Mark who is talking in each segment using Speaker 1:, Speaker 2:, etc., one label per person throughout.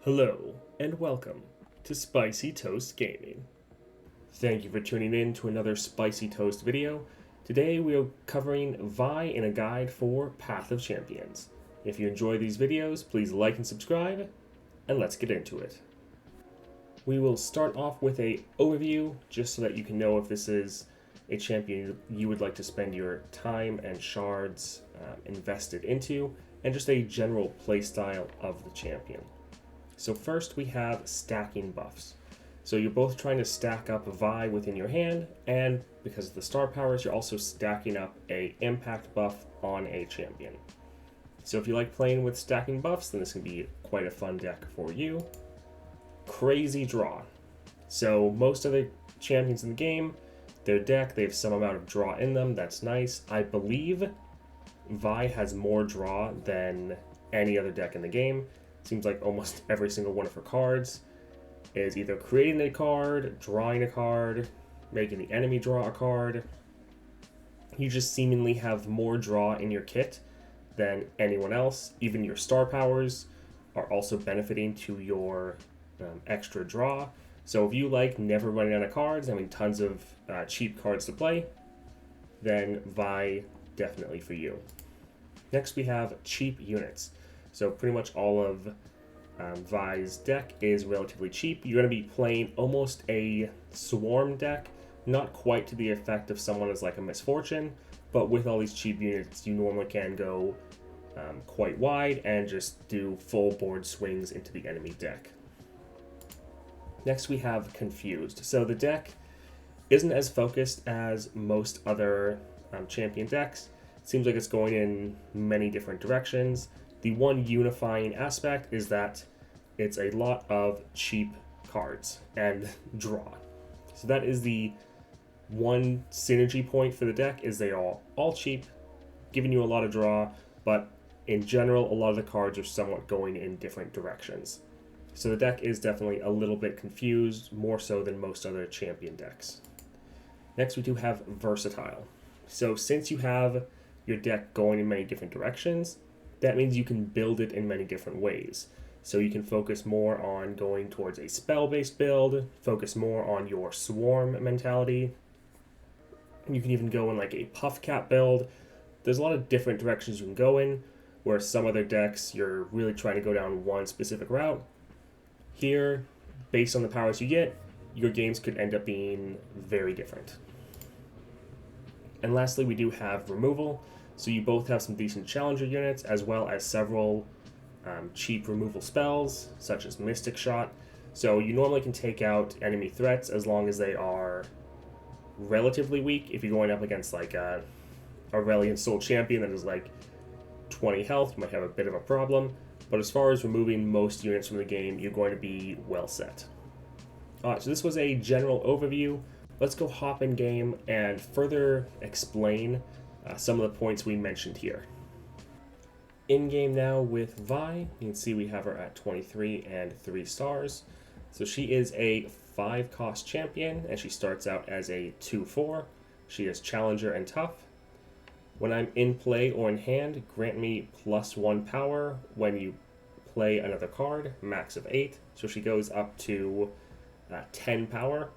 Speaker 1: Hello, and welcome to Spicy Toast Gaming. Thank you for tuning in to another Spicy Toast video. Today we are covering Vi in a guide for Path of Champions. If you enjoy these videos, please like and subscribe, and let's get into it. We will start off with a overview, just so that you can know if this is a champion you would like to spend your time and shards invested into, and just a general playstyle of the champion. So first we have stacking buffs. So you're both trying to stack up a Vi within your hand, and because of the star powers, you're also stacking up a impact buff on a champion. So if you like playing with stacking buffs, then this can be quite a fun deck for you. Crazy draw. So most of the champions in the game, their deck, they have some amount of draw in them. That's nice. I believe Vi has more draw than any other deck in the game. Seems like almost every single one of her cards is either creating a card, drawing a card, making the enemy draw a card. You just seemingly have more draw in your kit than anyone else. Even your star powers are also benefiting to your extra draw. So if you like never running out of cards, having tons of cheap cards to play, then Vi definitely for you. Next we have cheap units. So pretty much all of Vi's deck is relatively cheap. You're going to be playing almost a swarm deck, not quite to the effect of someone as like a Misfortune, but with all these cheap units, you normally can go quite wide and just do full board swings into the enemy deck. Next we have Confused. So the deck isn't as focused as most other champion decks. It seems like it's going in many different directions. The one unifying aspect is that it's a lot of cheap cards and draw. So that is the one synergy point for the deck, is they are all cheap, giving you a lot of draw, but in general, a lot of the cards are somewhat going in different directions. So the deck is definitely a little bit confused, more so than most other champion decks. Next, we do have Versatile. So since you have your deck going in many different directions, that means you can build it in many different ways. So you can focus more on going towards a spell-based build, focus more on your swarm mentality. You can even go in like a puff cap build. There's a lot of different directions you can go in, where some other decks you're really trying to go down one specific route. Here, based on the powers you get, your games could end up being very different. And lastly, we do have Removal. So you both have some decent challenger units, as well as several cheap removal spells, such as Mystic Shot. So you normally can take out enemy threats as long as they are relatively weak. If you're going up against like a Aurelion Soul Champion that is like 20 health, you might have a bit of a problem. But as far as removing most units from the game, you're going to be well set. Alright, so this was a general overview. Let's go hop in game and further explain some of the points we mentioned here. In game now with Vi, you can see we have her at 23 and 3 stars. So she is a 5-cost champion, and she starts out as a 2/4. She is Challenger and Tough. When I'm in play or in hand, grant me +1 power when you play another card, max of 8. So she goes up to 10 power.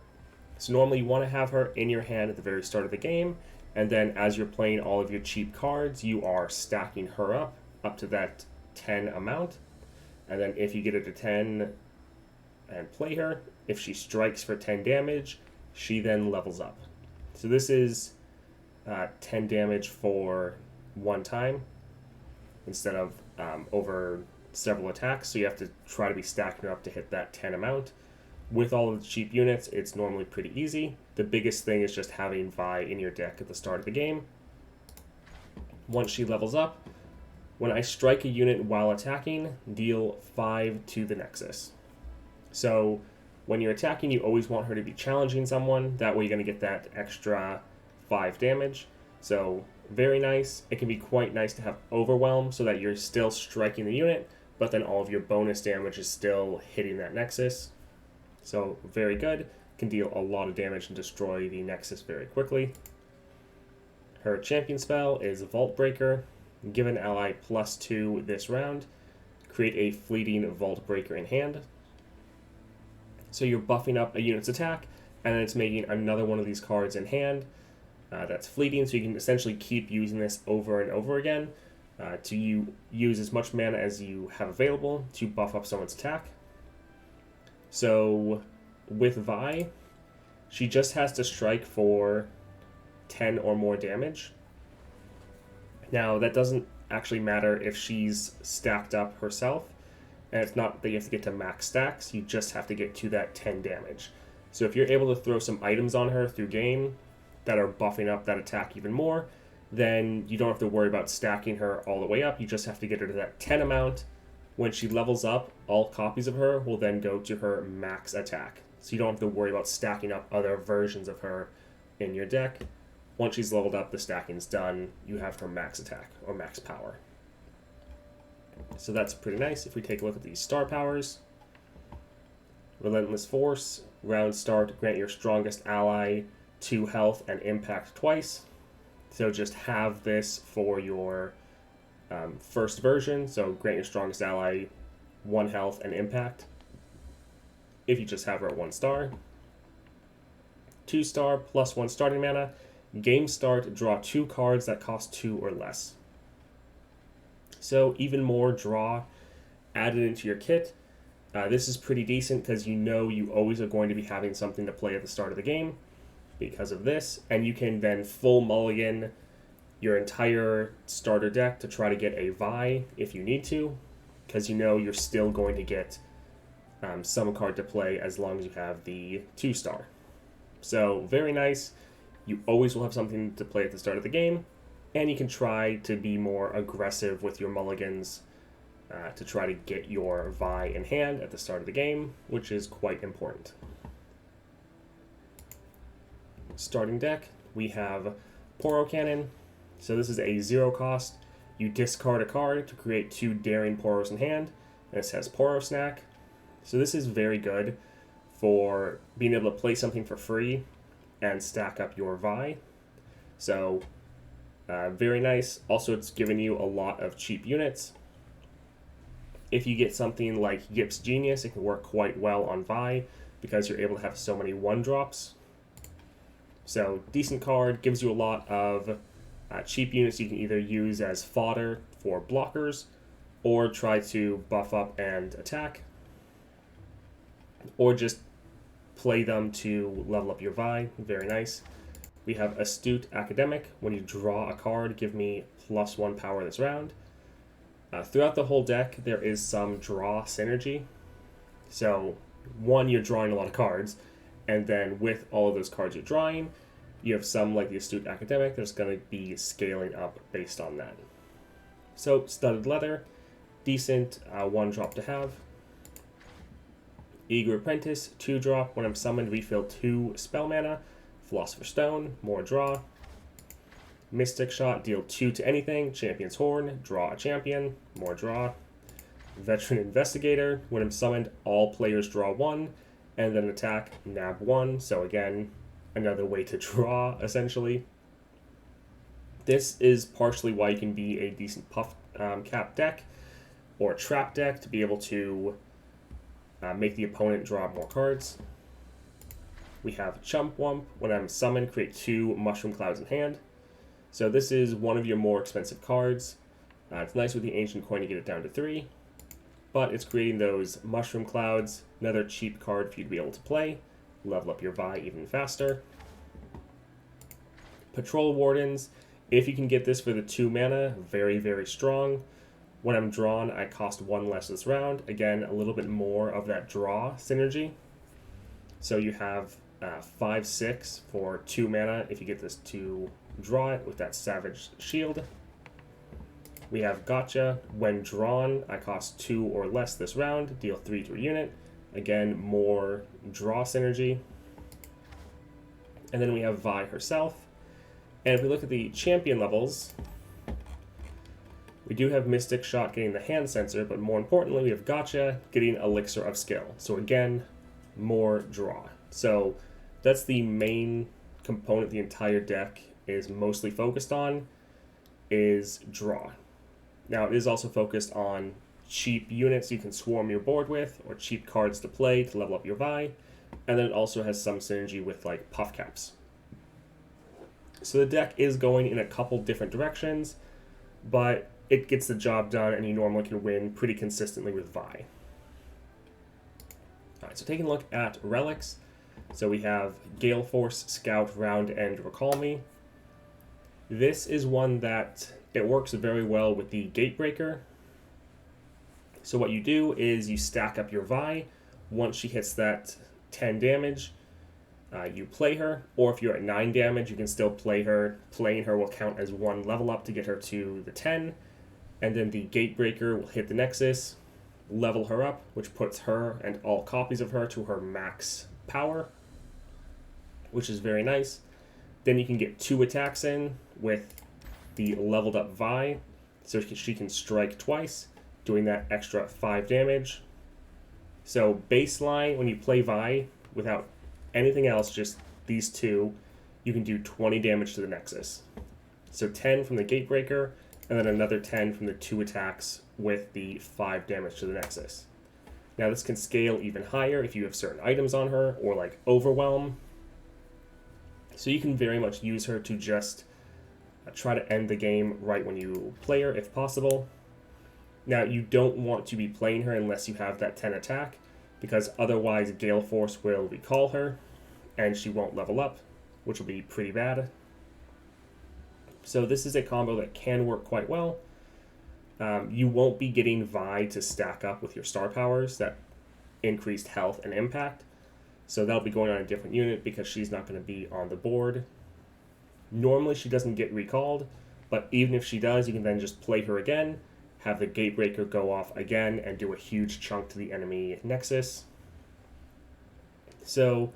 Speaker 1: So normally you want to have her in your hand at the very start of the game, and then as you're playing all of your cheap cards, you are stacking her up to that 10 amount. And then if you get her to 10 and play her, if she strikes for 10 damage, she then levels up. So this is 10 damage for one time instead of over several attacks. So you have to try to be stacking her up to hit that 10 amount. With all of the cheap units, it's normally pretty easy. The biggest thing is just having Vi in your deck at the start of the game. Once she levels up, when I strike a unit while attacking, deal 5 to the Nexus. So when you're attacking, you always want her to be challenging someone. That way you're going to get that extra 5 damage. So very nice. It can be quite nice to have Overwhelm so that you're still striking the unit, but then all of your bonus damage is still hitting that Nexus. So very good. Can deal a lot of damage and destroy the Nexus very quickly. Her champion spell is Vault Breaker. Give an ally +2 this round. create a fleeting Vault Breaker in hand. So you're buffing up a unit's attack, and then it's making another one of these cards in hand that's fleeting, so you can essentially keep using this over and over again to use as much mana as you have available to buff up someone's attack. So with Vi, she just has to strike for 10 or more damage. Now, that doesn't actually matter if she's stacked up herself, and it's not that you have to get to max stacks, you just have to get to that 10 damage. So if you're able to throw some items on her through game that are buffing up that attack even more, then you don't have to worry about stacking her all the way up. You just have to get her to that 10 amount. When she levels up, all copies of her will then go to her max attack. So you don't have to worry about stacking up other versions of her in your deck. Once she's leveled up, the stacking's done. You have her max attack or max power. So that's pretty nice. If we take a look at these star powers, Relentless Force, round start, grant your strongest ally 2 health and impact twice. So just have this for your first version. So grant your strongest ally 1 health and impact if you just have her at 1 star. 2 star plus 1 starting mana. Game start, draw 2 cards that cost 2 or less. So even more draw added into your kit. This is pretty decent because you know you always are going to be having something to play at the start of the game because of this, and you can then full mulligan your entire starter deck to try to get a Vi if you need to, because you know you're still going to get some card to play as long as you have the 2 star. So very nice. You always will have something to play at the start of the game, and you can try to be more aggressive with your mulligans to try to get your Vi in hand at the start of the game, which is quite important. Starting deck, we have Poro Cannon. So this is a 0 cost. You discard a card to create 2 Daring Poros in hand, and it says Poro Snack. So this is very good for being able to play something for free and stack up your Vi. So very nice. Also, it's giving you a lot of cheap units. If you get something like Yip's Genius, it can work quite well on Vi because you're able to have so many 1-drops. So decent card, gives you a lot of cheap units you can either use as fodder for blockers or try to buff up and attack, or just play them to level up your Vi. Very nice. We have Astute Academic. When you draw a card, give me +1 power this round. Throughout the whole deck, there is some draw synergy. So, one, you're drawing a lot of cards, and then with all of those cards you're drawing, you have some, like the Astute Academic, that's going to be scaling up based on that. So, Studded Leather, decent 1-drop to have. Eager Apprentice, 2-drop. When I'm summoned, refill 2 spell mana. Philosopher's Stone, more draw. Mystic Shot, deal 2 to anything. Champion's Horn, draw a champion, more draw. Veteran Investigator, when I'm summoned, all players draw 1, and then attack, nab 1. So again, another way to draw, essentially. This is partially why you can be a decent puff cap deck, or trap deck, to be able to make the opponent draw more cards. We have Chump Wump. When I'm summoned, create 2 Mushroom Clouds in hand. So this is one of your more expensive cards. It's nice with the Ancient Coin to get it down to 3, but it's creating those Mushroom Clouds, another cheap card for you to be able to play. Level up your Vi even faster. Patrol Wardens. If you can get this for the 2 mana, very, very strong. When I'm drawn, I cost 1 less this round. Again, a little bit more of that draw synergy. So you have 5/6 for 2 mana if you get this to draw it with that Savage Shield. We have Gotcha. When drawn, I cost 2 or less this round. Deal 3 to a unit. Again, more draw synergy. And then we have Vi herself. And if we look at the champion levels, we do have Mystic Shot getting the hand sensor, but more importantly, we have Gotcha getting Elixir of Skill. So again, more draw. So that's the main component the entire deck is mostly focused on, is draw. Now, it is also focused on cheap units you can swarm your board with, or cheap cards to play to level up your Vi. And then it also has some synergy with like puff caps. So the deck is going in a couple different directions, but it gets the job done, and you normally can win pretty consistently with Vi. Alright, so taking a look at relics. So we have Gale Force, Scout, Round End, Recall Me. This is one that it works very well with the Gatebreaker. So what you do is you stack up your Vi. Once she hits that 10 damage, you play her, or if you're at 9 damage, you can still play her. Playing her will count as one level up to get her to the 10, and then the Gatebreaker will hit the Nexus, level her up, which puts her and all copies of her to her max power, which is very nice. Then you can get 2 attacks in with the leveled up Vi, so she can strike twice, doing that extra 5 damage. So baseline, when you play Vi without anything else, just these 2, you can do 20 damage to the Nexus. So 10 from the Gatebreaker, and then another 10 from the 2 attacks with the 5 damage to the Nexus. Now this can scale even higher if you have certain items on her, or like Overwhelm. So you can very much use her to just try to end the game right when you play her, if possible. Now you don't want to be playing her unless you have that 10 attack, because otherwise Gale Force will recall her, and she won't level up, which will be pretty bad. So this is a combo that can work quite well. You won't be getting Vi to stack up with your star powers that increased health and impact, so that'll be going on a different unit because she's not going to be on the board. Normally she doesn't get recalled, but even if she does, you can then just play her again, have the Gatebreaker go off again, and do a huge chunk to the enemy Nexus. So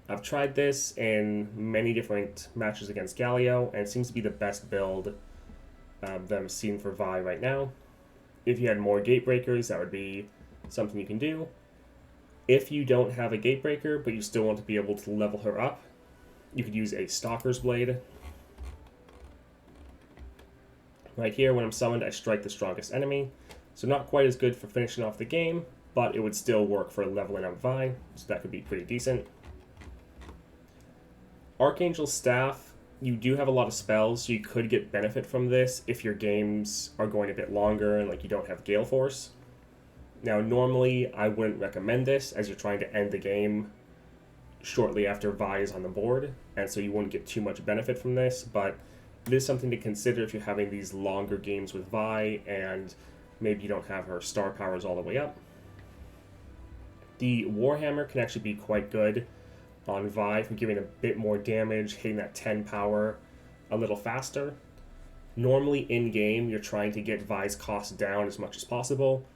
Speaker 1: I've tried this in many different matches against Galio, and it seems to be the best build that I'm seeing for Vi right now. If you had more Gatebreakers, that would be something you can do. If you don't have a Gatebreaker, but you still want to be able to level her up, you could use a Stalker's Blade. Right here, when I'm summoned, I strike the strongest enemy. So not quite as good for finishing off the game, but it would still work for leveling up Vi, so that could be pretty decent. Archangel's Staff, you do have a lot of spells, so you could get benefit from this if your games are going a bit longer and like you don't have Gale Force. Now normally I wouldn't recommend this as you're trying to end the game shortly after Vi is on the board, and so you wouldn't get too much benefit from this, but it is something to consider if you're having these longer games with Vi and maybe you don't have her star powers all the way up. The Warhammer can actually be quite good on Vi for giving a bit more damage, hitting that 10 power a little faster. Normally in-game, you're trying to get Vi's cost down as much as possible,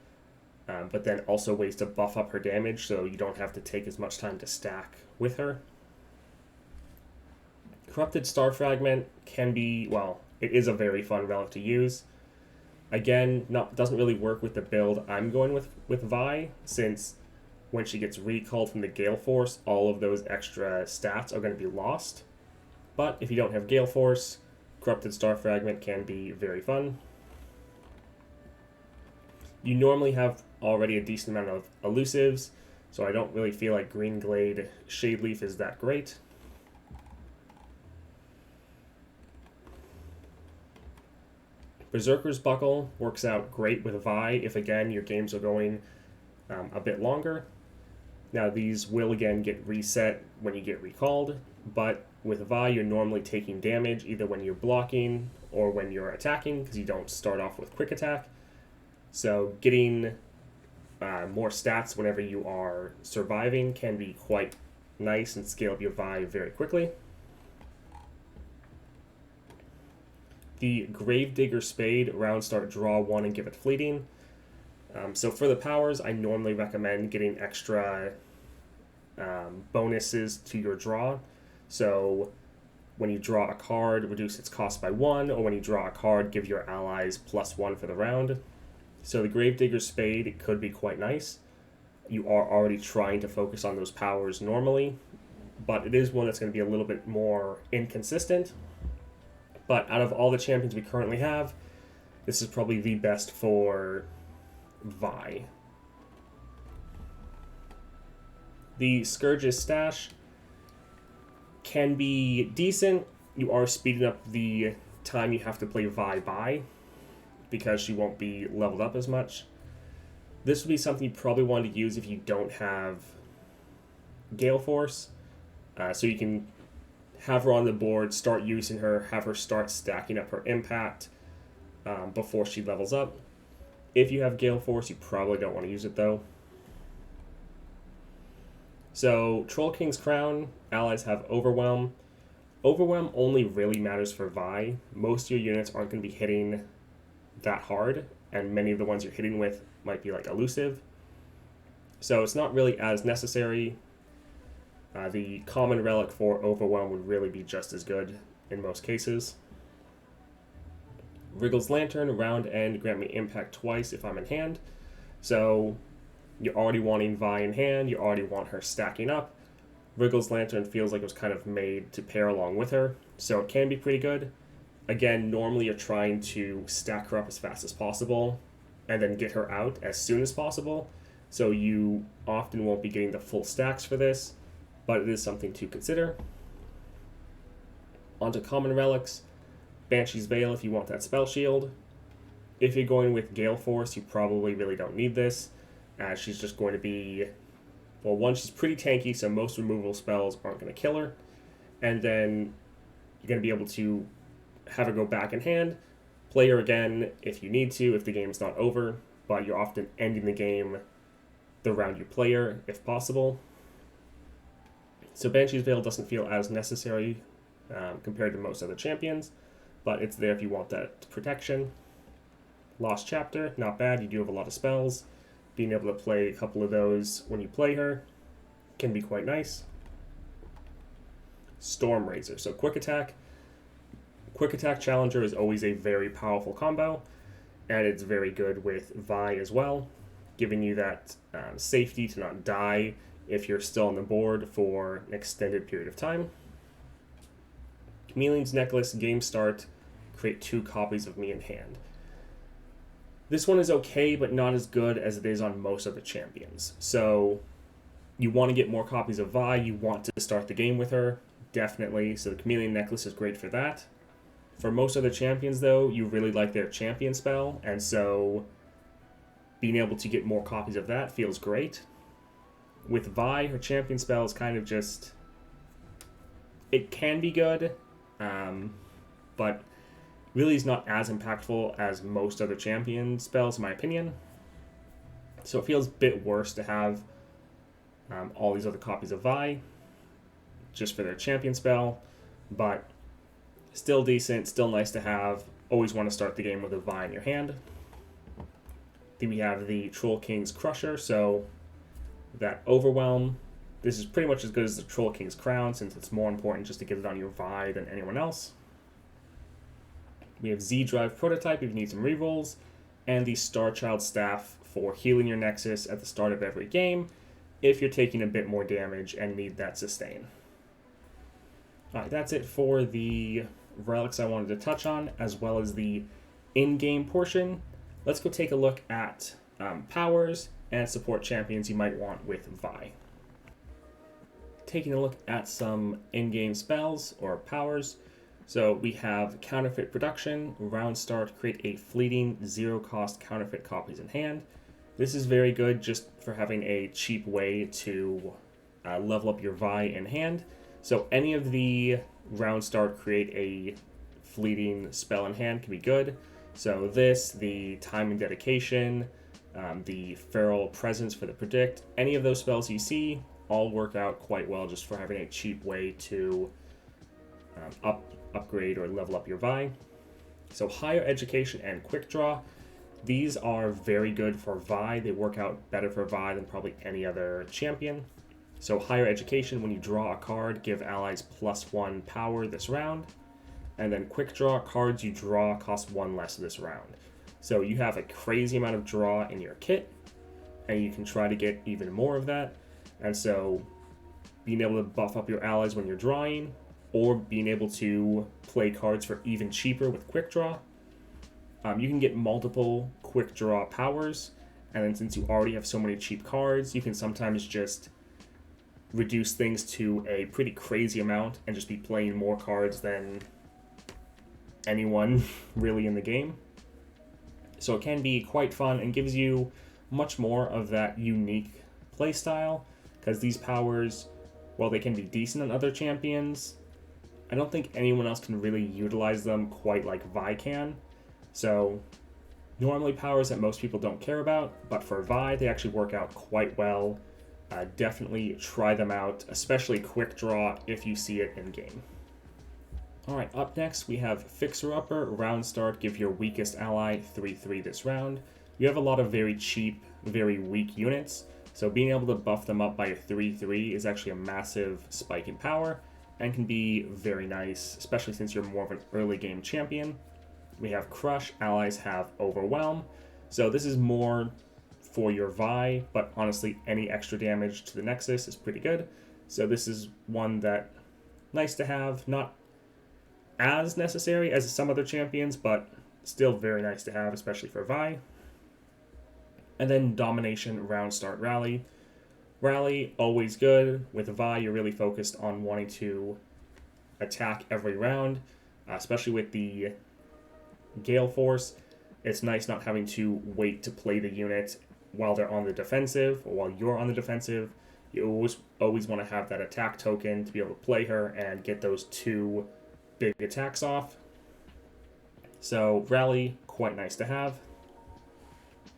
Speaker 1: but then also ways to buff up her damage so you don't have to take as much time to stack with her. Corrupted Star Fragment can be, well, it is a very fun relic to use. Again, doesn't really work with the build I'm going with Vi, since when she gets recalled from the Gale Force, all of those extra stats are going to be lost. But if you don't have Gale Force, Corrupted Star Fragment can be very fun. You normally have already a decent amount of elusives, so I don't really feel like Green Glade Shadeleaf is that great. Berserker's Buckle works out great with Vi if, again, your games are going a bit longer. Now, these will, again, get reset when you get recalled, but with Vi, you're normally taking damage either when you're blocking or when you're attacking, because you don't start off with quick attack. So getting more stats whenever you are surviving can be quite nice and scale up your Vi very quickly. The Gravedigger Spade, round start, draw 1 and give it fleeting. So for the powers, I normally recommend getting extra bonuses to your draw. So when you draw a card, reduce its cost by 1, or when you draw a card, give your allies +1 for the round. So the Gravedigger Spade, it could be quite nice. You are already trying to focus on those powers normally, but it is one that's going to be a little bit more inconsistent. But out of all the champions we currently have, this is probably the best for Vi. The Scourge's stash can be decent. You are speeding up the time you have to play Vi by, because she won't be leveled up as much. This would be something you probably want to use if you don't have Gale Force, so you can have her on the board, start using her, have her start stacking up her impact before she levels up. If you have Gale Force, you probably don't want to use it though. So, Troll King's Crown, allies have Overwhelm. Overwhelm only really matters for Vi. Most of your units aren't going to be hitting that hard, and many of the ones you're hitting with might be like elusive. So it's not really as necessary. The common relic for Overwhelm would really be just as good in most cases. Wriggle's Lantern, round end, grant me impact twice if I'm in hand. So you're already wanting Vi in hand, you already want her stacking up. Wriggle's Lantern feels like it was kind of made to pair along with her, so it can be pretty good. Again, normally you're trying to stack her up as fast as possible and then get her out as soon as possible, so you often won't be getting the full stacks for this, but it is something to consider. Onto common relics. Banshee's Veil if you want that spell shield. If you're going with Gale Force, you probably really don't need this, as she's just going to be, well, one, she's pretty tanky, so most removal spells aren't going to kill her, and then you're going to be able to have her go back in hand, play her again if you need to, if the game's not over, but you're often ending the game the round you play her, if possible. So Banshee's Veil doesn't feel as necessary compared to most other champions, but it's there if you want that protection. Lost Chapter, not bad, you do have a lot of spells. Being able to play a couple of those when you play her can be quite nice. Stormrazor, so quick attack. Quick attack Challenger is always a very powerful combo, and it's very good with Vi as well, giving you that safety to not die if you're still on the board for an extended period of time. Chameleon's Necklace, game start, create 2 copies of me in hand. This one is okay, but not as good as it is on most other champions. So you want to get more copies of Vi, you want to start the game with her, definitely. So the Chameleon Necklace is great for that. For most other champions, though, you really like their champion spell, and so being able to get more copies of that feels great. With Vi, her champion spell is kind of just, it can be good, but really is not as impactful as most other champion spells, in my opinion. So it feels a bit worse to have all these other copies of Vi just for their champion spell, but still decent, still nice to have. Always want to start the game with a Vi in your hand. Then we have the Troll King's Crusher, so that Overwhelm. This is pretty much as good as the Troll King's Crown, since it's more important just to get it on your Vi than anyone else. We have Z-Drive Prototype if you need some rerolls, and the Starchild Staff for healing your Nexus at the start of every game if you're taking a bit more damage and need that sustain. Alright, that's it for the relics I wanted to touch on, as well as the in-game portion. Let's go take a look at powers and support champions you might want with Vi. Taking a look at some in-game spells or powers. So we have Counterfeit Production, round start, create a fleeting 0-cost counterfeit copies in hand. This is very good just for having a cheap way to level up your Vi in hand. So any of the round start create a fleeting spell in hand can be good. So this, the Time and Dedication, the Feral Presence for the Predict, any of those spells you see all work out quite well just for having a cheap way to upgrade or level up your Vi. So Higher Education and Quick Draw, these are very good for Vi. They work out better for Vi than probably any other champion. So Higher Education, when you draw a card, give allies +1 power this round. And then Quick Draw, cards you draw cost 1 less this round. So you have a crazy amount of draw in your kit, and you can try to get even more of that. And so being able to buff up your allies when you're drawing, or being able to play cards for even cheaper with Quick Draw. You can get multiple Quick Draw powers, And then since you already have so many cheap cards, you can sometimes just reduce things to a pretty crazy amount and just be playing more cards than anyone really in the game. So it can be quite fun and gives you much more of that unique playstyle, because these powers, while they can be decent on other champions, I don't think anyone else can really utilize them quite like Vi can. So normally powers that most people don't care about, but for Vi they actually work out quite well. Definitely try them out, especially Quick Draw if you see it in game. Alright, up next we have Fixer Upper. Round start, give your weakest ally 3/3 this round. You have a lot of very cheap, very weak units, so being able to buff them up by a 3/3 is actually a massive spike in power and can be very nice, especially since you're more of an early game champion. We have Crush, allies have Overwhelm, so this is more for your Vi, but honestly any extra damage to the Nexus is pretty good. So this is one that nice to have, not as necessary as some other champions, but still very nice to have, especially for Vi. And then Domination, Round Start, Rally. Rally, always good. With Vi, you're really focused on wanting to attack every round, especially with the Gale Force. It's nice not having to wait to play the unit while they're on the defensive or while you're on the defensive. You always want to have that attack token to be able to play her and get those two big attacks off. So Rally, quite nice to have.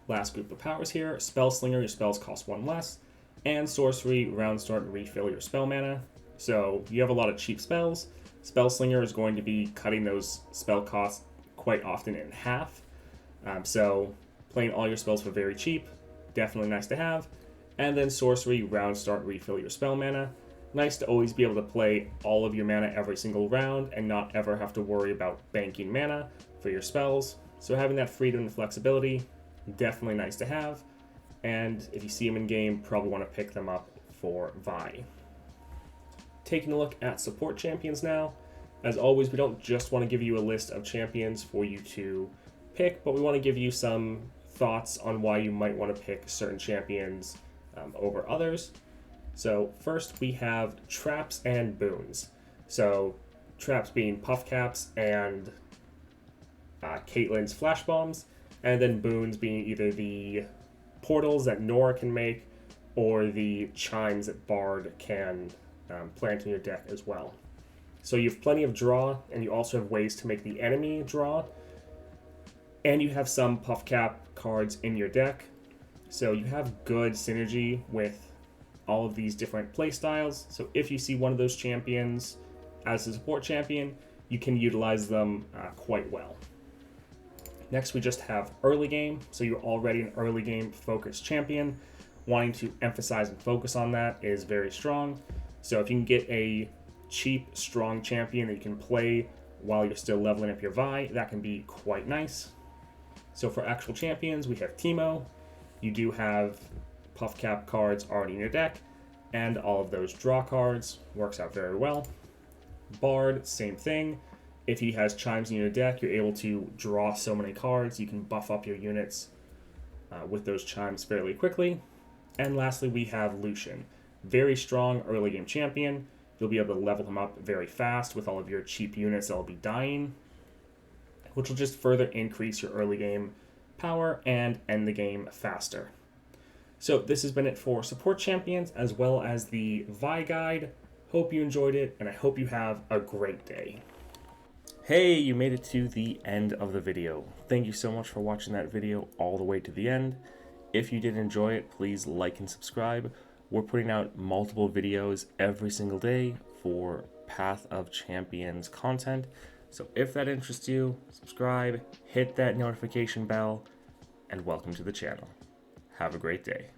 Speaker 1: Last group of powers here. Spellslinger, your spells cost 1 less. And Sorcery, Round Start, refill your spell mana. So you have a lot of cheap spells. Spellslinger is going to be cutting those spell costs quite often in half. So playing all your spells for very cheap, definitely nice to have. And then Sorcery, Round Start, refill your spell mana. Nice to always be able to play all of your mana every single round and not ever have to worry about banking mana for your spells. So having that freedom and flexibility, definitely nice to have. And if you see them in game, probably want to pick them up for Vi. Taking a look at support champions now. As always, we don't just want to give you a list of champions for you to pick, but we want to give you some thoughts on why you might want to pick certain champions over others. So first we have traps and boons. So traps being puff caps and Caitlyn's flash bombs, and then boons being either the portals that Nora can make or the chimes that Bard can plant in your deck as well. So you have plenty of draw, and you also have ways to make the enemy draw, and you have some puff cap cards in your deck. So you have good synergy with all of these different play styles. So if you see one of those champions as a support champion, you can utilize them quite well. Next, we just have early game. So you're already an early game focused champion. Wanting to emphasize and focus on that is very strong. So if you can get a cheap, strong champion that you can play while you're still leveling up your Vi, that can be quite nice. So for actual champions, we have Teemo. You do have puff cap cards already in your deck, and all of those draw cards. Works out very well. Bard, same thing. If he has chimes in your deck, you're able to draw so many cards. You can buff up your units with those chimes fairly quickly. And lastly, we have Lucian. Very strong early game champion. You'll be able to level him up very fast with all of your cheap units that will be dying, which will just further increase your early game power and end the game faster. So this has been it for support champions as well as the Vi guide. Hope you enjoyed it, and I hope you have a great day. Hey, you made it to the end of the video. Thank you so much for watching that video all the way to the end. If you did enjoy it, please like and subscribe. We're putting out multiple videos every single day for Path of Champions content. So if that interests you, subscribe, hit that notification bell, and welcome to the channel. Have a great day.